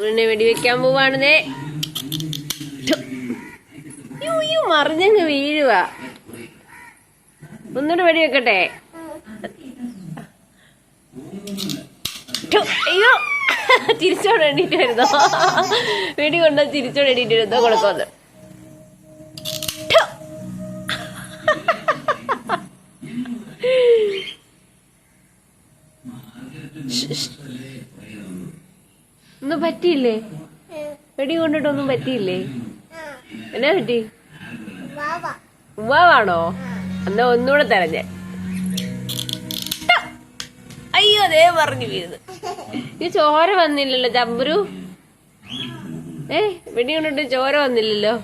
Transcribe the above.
പിന്നെ വെടിവെക്കാൻ പോവാണതേ. മറിഞ്ഞങ്ങ് വീഴുവാ. ഒന്നുകൂടെ വെടിവെക്കട്ടെ? അയ്യോ, തിരിച്ചോടെ എണ്ണീറ്റ് വരുന്നോ? വെടി കൊണ്ട തിരിച്ചോടെ എണ്ണീറ്റ് വരുന്നോ? കൊടുക്കോന്ന്. ഒന്നും പറ്റിയില്ലേ? വെടി കൊണ്ടിട്ടൊന്നും പറ്റിയില്ലേ? എന്നാ പറ്റി? ഉമ്മാവാണോ? എന്നാ ഒന്നുകൂടെ തരഞ്ഞ. അയ്യോ, അതേ പറഞ്ഞു വീഴുന്നു. ഈ ചോര വന്നില്ലല്ലോ ചമ്പുരു. വെടി കൊണ്ടിട്ട് ചോര വന്നില്ലല്ലോ.